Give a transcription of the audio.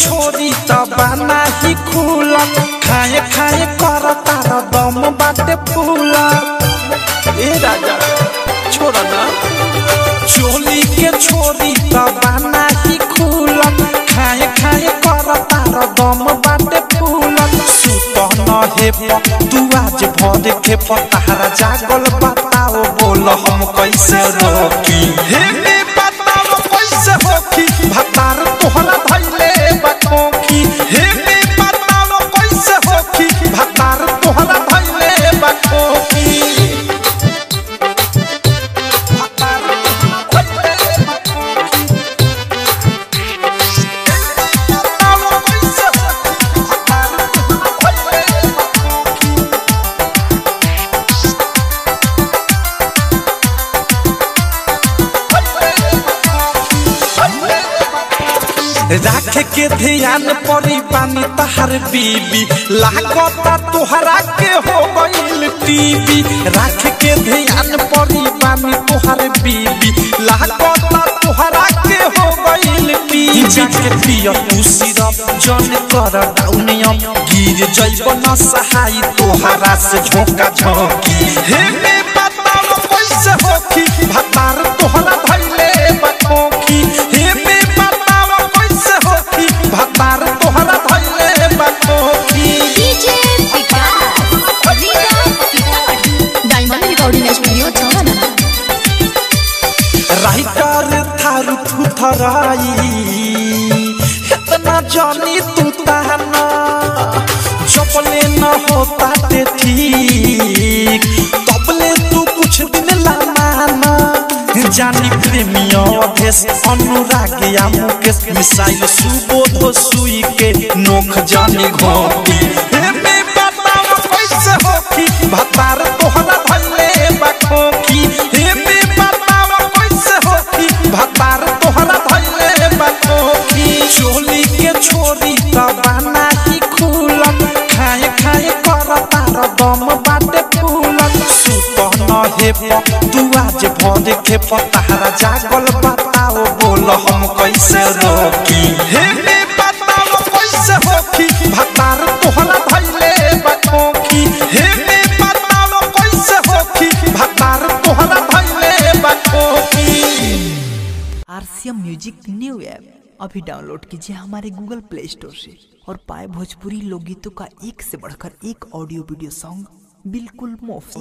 छोरी तबाना ही खुला खाए खाए कर तार दम बाटे फूला। ए राजा छोड़ा ना चोली के छोरी तबाना ही खुला खाए खाए कर तार दम बाटे फूला। सुत न हे तू आज भर के पतारा जागल बताओ बोल हम कैसे रोकी। हे बताओ कैसे होकी भतार तोहरा धैले बकोकी। हे बताओ कैसे होकी भतार तोहरा धैले बकोकी। राख के ध्यान पड़ी पानी तहर बीबी लागता तोहरा के हो गईल टीवी। राख के ध्यान पड़ी पानी तोहर बीबी लागता तोहरा के हो गईल टीवी। जाके पिया तू सिरप जन कर डाउनियम गिर जइब न सहाई तोहरा से झोंका झोंकी। हे बताओ कैसे होकी भतार तोहरा धैले बकोकी। हे भतार तोहरा धैले बकोकी। डीजे विकास डायमंड रिकॉर्डिंग स्टूडियो छाना। राइटर थारू थुथराई इतना जानी तू ताना चपले न होता ते ठीक तबले तू कुछ दिन लाना। जानी प्रेमियों देश अनुराग या मुकेश मिसाइल सुबोध सुई के नोख जानी घोटी। हे बताओ कैसे होकी भतार तोहरा धैले बकोकी। हे बताओ कैसे होकी भतार तोहरा धैले बकोकी। चोली के छोरी तबाना ही खुला खाए खाए कर तार दम बाटे फूला। सुत न हे तू आज भर के पतारा जागल बताओ बोल हम कैसे रोकी। हे बताओ कैसे होकी भतार तोहरा धैले बकोकी। हे बताओ कैसे होकी भतार तोहरा धैले बकोकी। आरसीएम म्यूजिक न्यू ऐप अभी डाउनलोड कीजिए हमारे गूगल प्ले स्टोर से और पाए भोजपुरी लोकगीतों का एक से बढ़कर एक ऑडियो वीडियो सॉन्ग बिल्कुल मुफ्त।